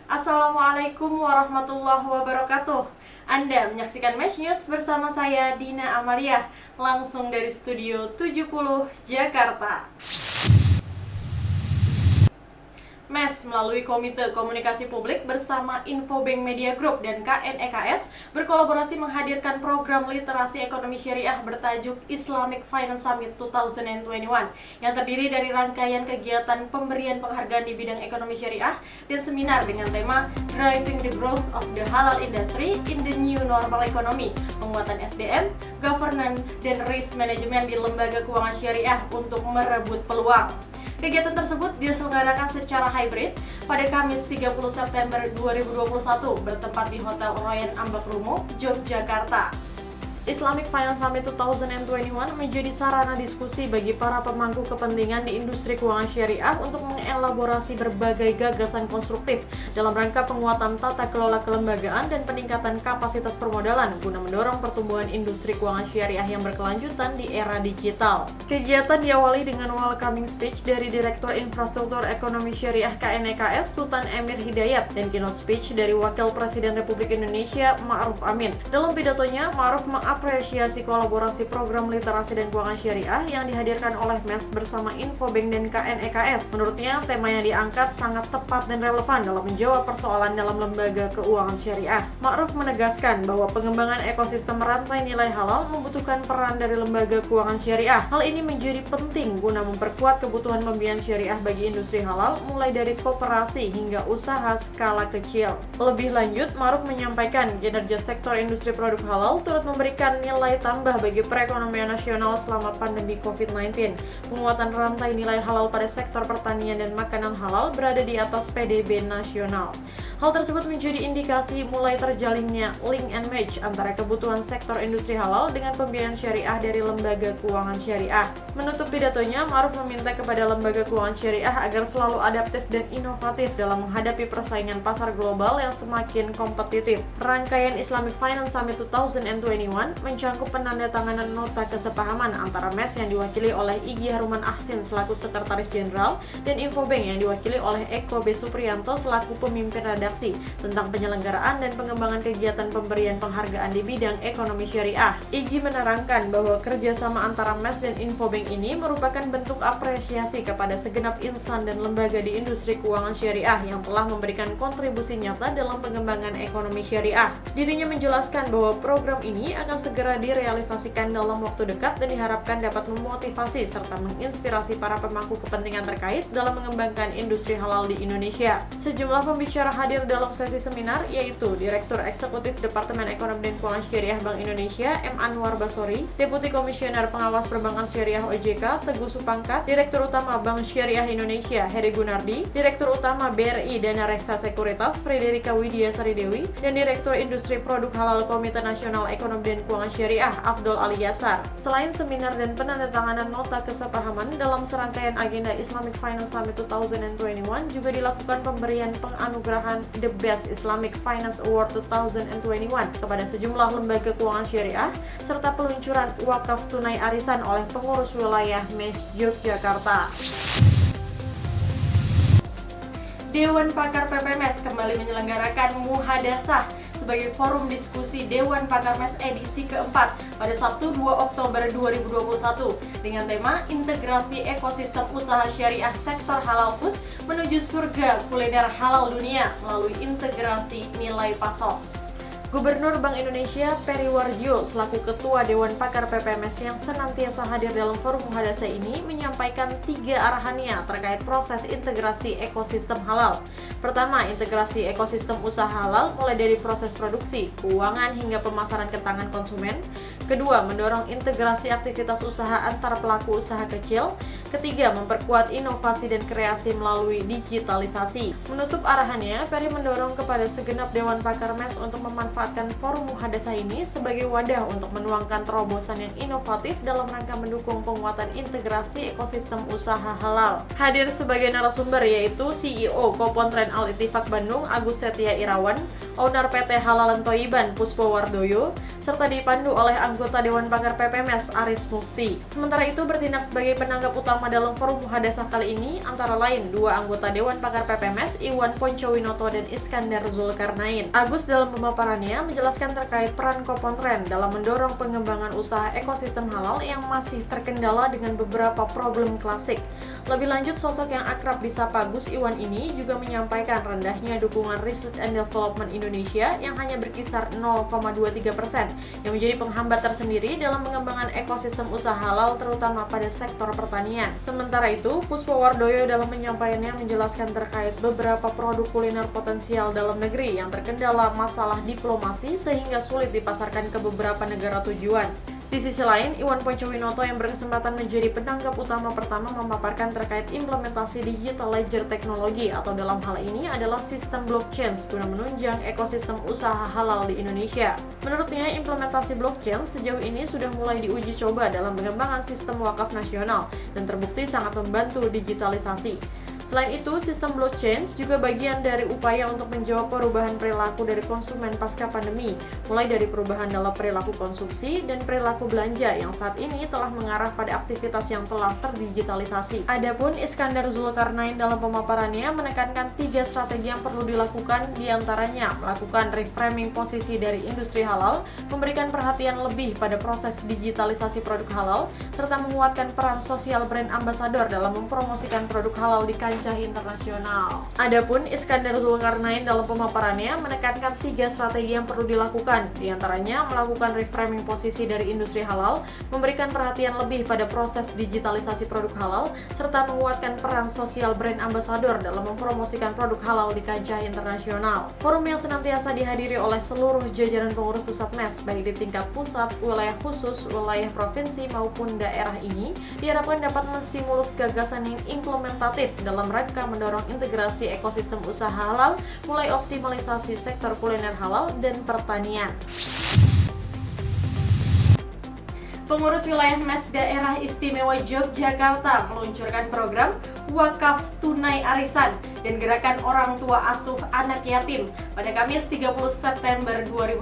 Assalamualaikum warahmatullahi wabarakatuh. Anda menyaksikan Mesh News bersama saya Dina Amalia, langsung dari Studio 70 Jakarta. MES melalui Komite Komunikasi Publik bersama Infobank Media Group dan KNEKS berkolaborasi menghadirkan program literasi ekonomi syariah bertajuk Islamic Finance Summit 2021 yang terdiri dari rangkaian kegiatan pemberian penghargaan di bidang ekonomi syariah dan seminar dengan tema Driving the Growth of the Halal Industry in the New Normal Economy, penguatan SDM, governance, dan risk management di lembaga keuangan syariah untuk merebut peluang. Kegiatan tersebut diselenggarakan secara hybrid pada Kamis 30 September 2021 bertempat di Hotel Royan Ambakrumo, Yogyakarta. Islamic Finance Summit 2021 menjadi sarana diskusi bagi para pemangku kepentingan di industri keuangan syariah untuk mengelaborasi berbagai gagasan konstruktif dalam rangka penguatan tata kelola kelembagaan dan peningkatan kapasitas permodalan guna mendorong pertumbuhan industri keuangan syariah yang berkelanjutan di era digital. Kegiatan diawali dengan welcoming speech dari Direktur Infrastruktur Ekonomi Syariah KNEKS Sultan Emir Hidayat dan keynote speech dari Wakil Presiden Republik Indonesia Ma'ruf Amin. Dalam pidatonya, Ma'ruf mengapresiasi kolaborasi program literasi dan keuangan syariah yang dihadirkan oleh MES bersama Infobank dan KNEKS. Menurutnya, tema yang diangkat sangat tepat dan relevan dalam menjawab persoalan dalam lembaga keuangan syariah. Ma'ruf menegaskan bahwa pengembangan ekosistem rantai nilai halal membutuhkan peran dari lembaga keuangan syariah. Hal ini menjadi penting guna memperkuat kebutuhan pembiayaan syariah bagi industri halal mulai dari koperasi hingga usaha skala kecil. Lebih lanjut, Ma'ruf menyampaikan kinerja sektor industri produk halal turut memberikan nilai tambah bagi perekonomian nasional selama pandemi COVID-19. Penguatan rantai nilai halal pada sektor pertanian dan makanan halal berada di atas PDB nasional. Hal tersebut menjadi indikasi mulai terjalinnya link and match antara kebutuhan sektor industri halal dengan pembiayaan syariah dari lembaga keuangan syariah. Menutup pidatonya, Ma'ruf meminta kepada lembaga keuangan syariah agar selalu adaptif dan inovatif dalam menghadapi persaingan pasar global yang semakin kompetitif. Rangkaian Islamic Finance Summit 2021 mencangkup penandatanganan nota kesepahaman antara MES yang diwakili oleh Igi Haruman Ahsin selaku Sekretaris Jenderal dan Infobank yang diwakili oleh Eko B. Supriyanto selaku Pemimpin Redaksi tentang penyelenggaraan dan pengembangan kegiatan pemberian penghargaan di bidang ekonomi syariah. Igi menerangkan bahwa kerjasama antara MES dan Infobank ini merupakan bentuk apresiasi kepada segenap insan dan lembaga di industri keuangan syariah yang telah memberikan kontribusi nyata dalam pengembangan ekonomi syariah. Dirinya menjelaskan bahwa program ini akan segera direalisasikan dalam waktu dekat dan diharapkan dapat memotivasi serta menginspirasi para pemangku kepentingan terkait dalam mengembangkan industri halal di Indonesia. Sejumlah pembicara hadir dalam sesi seminar yaitu Direktur Eksekutif Departemen Ekonomi dan Keuangan Syariah Bank Indonesia M. Anwar Basori, Deputi Komisioner Pengawas Perbankan Syariah OJK Teguh Supangkat, Direktur Utama Bank Syariah Indonesia Heri Gunardi, Direktur Utama BRI Dana Reksa Sekuritas Frederika Widya Saridewi, dan Direktur Industri Produk Halal Komite Nasional Ekonomi dan Keuangan Syariah Abdul Ali Yasar. Selain seminar dan penandatanganan nota kesepahaman dalam serangkaian agenda Islamic Finance Summit 2021 juga dilakukan pemberian penganugerahan The Best Islamic Finance Award 2021 kepada sejumlah lembaga keuangan syariah serta peluncuran wakaf tunai arisan oleh pengurus wilayah MES Yogyakarta. Dewan Pakar PPMS kembali menyelenggarakan Muhadasah sebagai forum diskusi Dewan Pakar MES edisi keempat pada Sabtu 2 Oktober 2021 dengan tema Integrasi Ekosistem Usaha Syariah Sektor Halal Food menuju Surga Kuliner Halal Dunia melalui integrasi nilai pasok. Gubernur Bank Indonesia Peri Warjio selaku Ketua Dewan Pakar PPMS yang senantiasa hadir dalam forum muhadasah ini menyampaikan 3 arahannya terkait proses integrasi ekosistem halal. Pertama, integrasi ekosistem usaha halal mulai dari proses produksi, keuangan hingga pemasaran ke tangan konsumen. Kedua, mendorong integrasi aktivitas usaha antar pelaku usaha kecil. Ketiga, memperkuat inovasi dan kreasi melalui digitalisasi. Menutup arahannya, Peri mendorong kepada segenap Dewan Pakar MES untuk memanfaatkan memanfaatkan forum muhadasah ini sebagai wadah untuk menuangkan terobosan yang inovatif dalam rangka mendukung penguatan integrasi ekosistem usaha halal. Hadir sebagai narasumber yaitu CEO Kopontren Al Ittifaq Bandung Agus Setia Irawan, owner PT Halalan Thoyiban Puspo Wardoyo, serta dipandu oleh anggota Dewan Pakar PPMS Aris Mufti. Sementara itu bertindak sebagai penanggap utama dalam forum muhadasah kali ini antara lain dua anggota Dewan Pakar PPMS Iwan Poncowinoto dan Iskandar Zulkarnain. Agus dalam pemaparannya menjelaskan terkait peran Kopontren dalam mendorong pengembangan usaha ekosistem halal yang masih terkendala dengan beberapa problem klasik. Lebih lanjut, sosok yang akrab disapa Gus Iwan ini juga menyampaikan rendahnya dukungan Research and Development Indonesia yang hanya berkisar 0,23% yang menjadi penghambat tersendiri dalam pengembangan ekosistem usaha halal terutama pada sektor pertanian. Sementara itu, Puspo Wardoyo dalam penyampaiannya menjelaskan terkait beberapa produk kuliner potensial dalam negeri yang terkendala masalah diplomasi sehingga sulit dipasarkan ke beberapa negara tujuan. Di sisi lain, Iwan Poncowinoto yang berkesempatan menjadi penanggap utama pertama memaparkan terkait implementasi digital ledger teknologi atau dalam hal ini adalah sistem blockchain guna menunjang ekosistem usaha halal di Indonesia. Menurutnya, implementasi blockchain sejauh ini sudah mulai diuji coba dalam pengembangan sistem wakaf nasional dan terbukti sangat membantu digitalisasi. Selain itu, sistem blockchain juga bagian dari upaya untuk menjawab perubahan perilaku dari konsumen pasca pandemi, mulai dari perubahan dalam perilaku konsumsi dan perilaku belanja yang saat ini telah mengarah pada aktivitas yang telah terdigitalisasi. Adapun Iskandar Zulkarnain dalam pemaparannya menekankan 3 strategi yang perlu dilakukan, diantaranya melakukan reframing posisi dari industri halal, memberikan perhatian lebih pada proses digitalisasi produk halal, serta menguatkan peran sosial brand ambassador dalam mempromosikan produk halal di kancah internasional. Adapun Iskandar Zulkarnain dalam pemaparannya menekankan 3 strategi yang perlu dilakukan, diantaranya melakukan reframing posisi dari industri halal, memberikan perhatian lebih pada proses digitalisasi produk halal, serta menguatkan peran sosial brand ambassador dalam mempromosikan produk halal di kancah internasional. Forum yang senantiasa dihadiri oleh seluruh jajaran pengurus pusat MES, baik di tingkat pusat, wilayah khusus, wilayah provinsi maupun daerah ini, diharapkan dapat menstimulus gagasan yang implementatif dalam rangka mendorong integrasi ekosistem usaha halal, mulai optimalisasi sektor kuliner halal dan pertanian. Pengurus wilayah MES Daerah Istimewa Yogyakarta meluncurkan program Wakaf Tunai Arisan dan Gerakan Orang Tua Asuh Anak Yatim pada Kamis 30 September 2021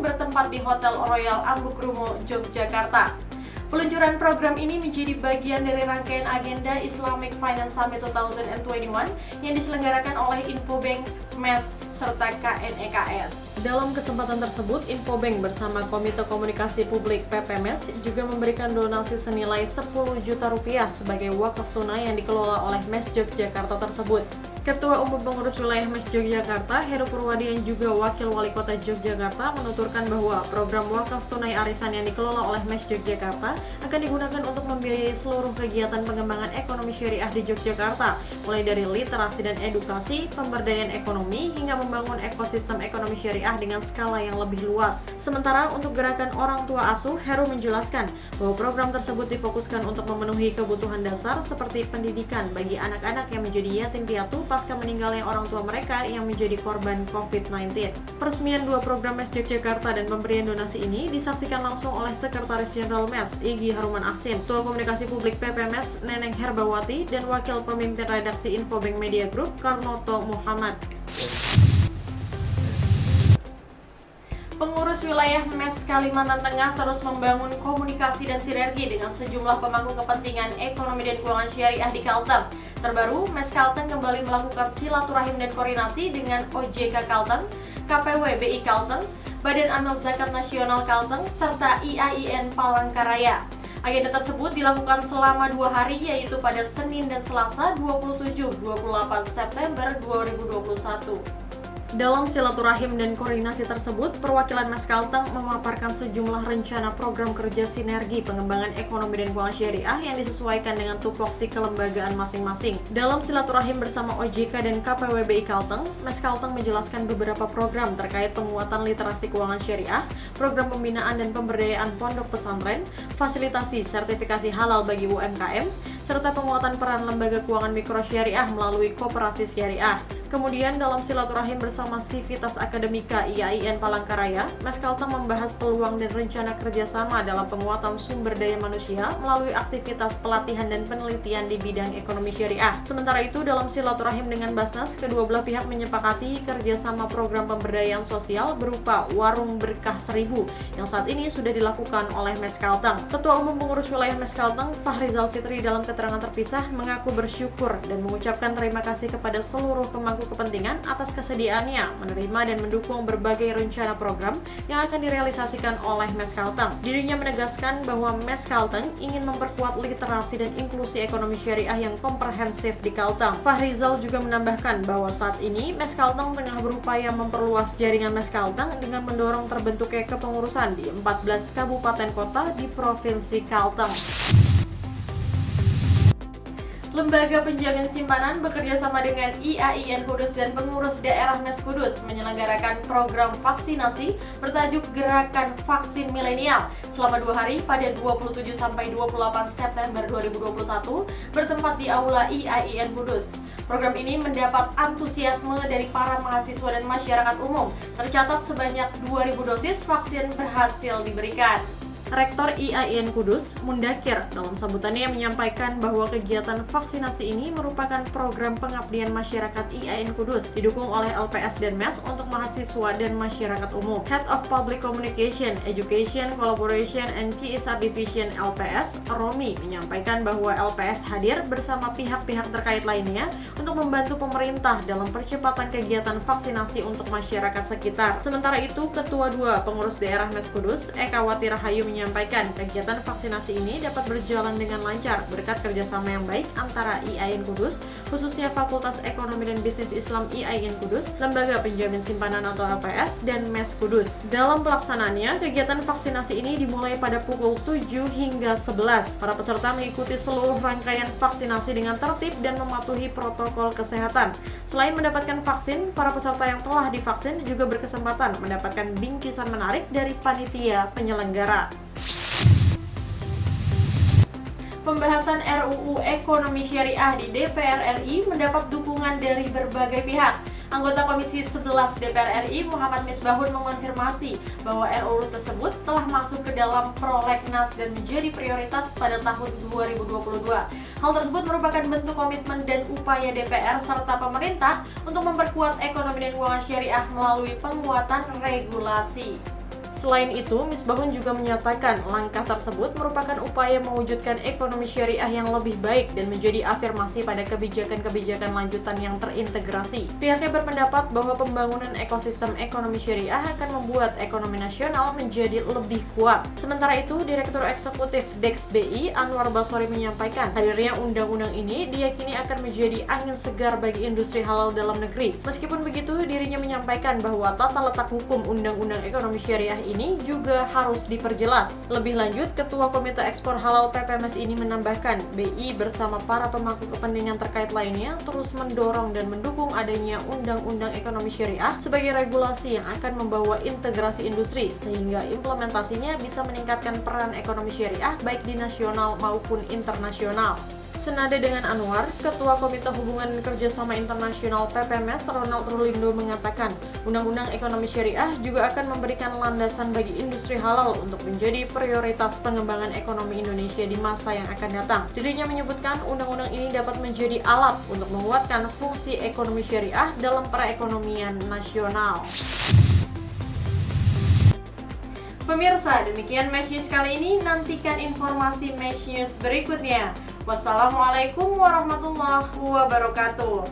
bertempat di Hotel Royal Ambukrumo, Yogyakarta. Peluncuran program ini menjadi bagian dari rangkaian agenda Islamic Finance Summit 2021 yang diselenggarakan oleh Infobank, MES, serta KNEKS. Dalam kesempatan tersebut, Infobank bersama Komite Komunikasi Publik PPMS juga memberikan donasi senilai 10 juta rupiah sebagai wakaf tunai yang dikelola oleh MES Yogyakarta tersebut. Ketua Umum Pengurus Wilayah MES Yogyakarta, Heru Purwadi yang juga Wakil Wali Kota Yogyakarta menuturkan bahwa program wakaf tunai arisan yang dikelola oleh MES Yogyakarta akan digunakan untuk membiayai seluruh kegiatan pengembangan ekonomi syariah di Yogyakarta, mulai dari literasi dan edukasi, pemberdayaan ekonomi, hingga membangun ekosistem ekonomi syariah dengan skala yang lebih luas. Sementara untuk gerakan orang tua asuh, Heru menjelaskan bahwa program tersebut difokuskan untuk memenuhi kebutuhan dasar seperti pendidikan bagi anak-anak yang menjadi yatim piatu pasca meninggalnya orang tua mereka yang menjadi korban COVID-19. Peresmian 2 program MES Yogyakarta dan pemberian donasi ini disaksikan langsung oleh Sekretaris Jenderal MES, Igi Haruman Aksin, Ketua Komunikasi Publik PPMS, Neneng Herbawati, dan Wakil Pemimpin Redaksi Infobank Media Group, Karnoto Muhammad. Pengurus wilayah MES Kalimantan Tengah terus membangun komunikasi dan sinergi dengan sejumlah pemangku kepentingan ekonomi dan keuangan syariah di Kalteng. Terbaru, MES Kalteng kembali melakukan silaturahim dan koordinasi dengan OJK Kalteng, KPW BI Kalteng, Badan Amil Zakat Nasional Kalteng, serta IAIN Palangkaraya. Agenda tersebut dilakukan selama 2 hari, yaitu pada Senin dan Selasa 27-28 September 2021. Dalam silaturahim dan koordinasi tersebut, perwakilan MES Kalteng memaparkan sejumlah rencana program kerja sinergi pengembangan ekonomi dan keuangan syariah yang disesuaikan dengan tupoksi kelembagaan masing-masing. Dalam silaturahim bersama OJK dan KPWBI Kalteng, MES Kalteng menjelaskan beberapa program terkait penguatan literasi keuangan syariah, program pembinaan dan pemberdayaan pondok pesantren, fasilitasi sertifikasi halal bagi UMKM, serta penguatan peran lembaga keuangan mikro syariah melalui koperasi syariah. Kemudian dalam silaturahim bersama Sivitas Akademika IAIN Palangkaraya, Mes Kalteng membahas peluang dan rencana kerjasama dalam penguatan sumber daya manusia melalui aktivitas pelatihan dan penelitian di bidang ekonomi syariah. Sementara itu, dalam silaturahim dengan Basnas, kedua belah pihak menyepakati kerjasama program pemberdayaan sosial berupa Warung Berkah 1000 yang saat ini sudah dilakukan oleh Mes Kalteng. Ketua Umum Pengurus Wilayah Mes Kalteng, Fahrizal Fitri, dalam keterangan terpisah mengaku bersyukur dan mengucapkan terima kasih kepada seluruh pemangku kepentingan atas kesediaannya menerima dan mendukung berbagai rencana program yang akan direalisasikan oleh Mes Kalteng. Dirinya menegaskan bahwa Mes Kalteng ingin memperkuat literasi dan inklusi ekonomi syariah yang komprehensif di Kalteng. Fahrizal juga menambahkan bahwa saat ini Mes Kalteng tengah berupaya memperluas jaringan Mes Kalteng dengan mendorong terbentuknya kepengurusan di 14 kabupaten kota di Provinsi Kalteng. Lembaga Penjamin Simpanan bekerja sama dengan IAIN Kudus dan pengurus daerah Mes Kudus menyelenggarakan program vaksinasi bertajuk Gerakan Vaksin Milenial selama 2 hari pada 27-28 September 2021 bertempat di Aula IAIN Kudus. Program ini mendapat antusiasme dari para mahasiswa dan masyarakat umum. Tercatat sebanyak 2.000 dosis vaksin berhasil diberikan. Rektor IAIN Kudus, Mundakir, dalam sambutannya menyampaikan bahwa kegiatan vaksinasi ini merupakan program pengabdian masyarakat IAIN Kudus didukung oleh LPS dan MES untuk mahasiswa dan masyarakat umum. Head of Public Communication, Education, Collaboration, and CSR Division LPS, Romi, menyampaikan bahwa LPS hadir bersama pihak-pihak terkait lainnya untuk membantu pemerintah dalam percepatan kegiatan vaksinasi untuk masyarakat sekitar. Sementara itu, Ketua 2 Pengurus Daerah Mes Kudus, Ekawati Rahayu, menyampaikan kegiatan vaksinasi ini dapat berjalan dengan lancar berkat kerjasama yang baik antara IAIN Kudus, khususnya Fakultas Ekonomi dan Bisnis Islam IAIN Kudus, Lembaga Penjamin Simpanan atau LPS, dan Mes Kudus. Dalam pelaksanaannya, kegiatan vaksinasi ini dimulai pada pukul 7 hingga 11. Para peserta mengikuti seluruh rangkaian vaksinasi dengan tertib dan mematuhi protokol kesehatan. Selain mendapatkan vaksin, para peserta yang telah divaksin juga berkesempatan mendapatkan bingkisan menarik dari panitia penyelenggara. Pembahasan RUU Ekonomi Syariah di DPR RI mendapat dukungan dari berbagai pihak. Anggota Komisi 11 DPR RI Muhammad Misbahun mengonfirmasi bahwa RUU tersebut telah masuk ke dalam prolegnas dan menjadi prioritas pada tahun 2022. Hal tersebut merupakan bentuk komitmen dan upaya DPR serta pemerintah untuk memperkuat ekonomi dan keuangan syariah melalui penguatan regulasi. Selain itu, Misbahun juga menyatakan langkah tersebut merupakan upaya mewujudkan ekonomi syariah yang lebih baik dan menjadi afirmasi pada kebijakan-kebijakan lanjutan yang terintegrasi. Pihaknya berpendapat bahwa pembangunan ekosistem ekonomi syariah akan membuat ekonomi nasional menjadi lebih kuat. Sementara itu, Direktur Eksekutif DEX BI Anwar Basori menyampaikan hadirnya undang-undang ini diyakini akan menjadi angin segar bagi industri halal dalam negeri. Meskipun begitu, dirinya menyampaikan bahwa tata letak hukum undang-undang ekonomi syariah ini juga harus diperjelas. Lebih lanjut, Ketua Komite Ekspor Halal PPMS ini menambahkan, BI bersama para pemangku kepentingan terkait lainnya terus mendorong dan mendukung adanya Undang-Undang Ekonomi Syariah sebagai regulasi yang akan membawa integrasi industri sehingga implementasinya bisa meningkatkan peran ekonomi syariah baik di nasional maupun internasional. Senada dengan Anwar, Ketua Komite Hubungan Kerjasama Internasional PPMS Ronald Rulindo mengatakan, Undang-Undang Ekonomi Syariah juga akan memberikan landasan bagi industri halal untuk menjadi prioritas pengembangan ekonomi Indonesia di masa yang akan datang. Dirinya menyebutkan undang-undang ini dapat menjadi alat untuk menguatkan fungsi ekonomi syariah dalam perekonomian nasional. Pemirsa, demikian Mesh News kali ini. Nantikan informasi Mesh News berikutnya. Wassalamualaikum warahmatullahi wabarakatuh.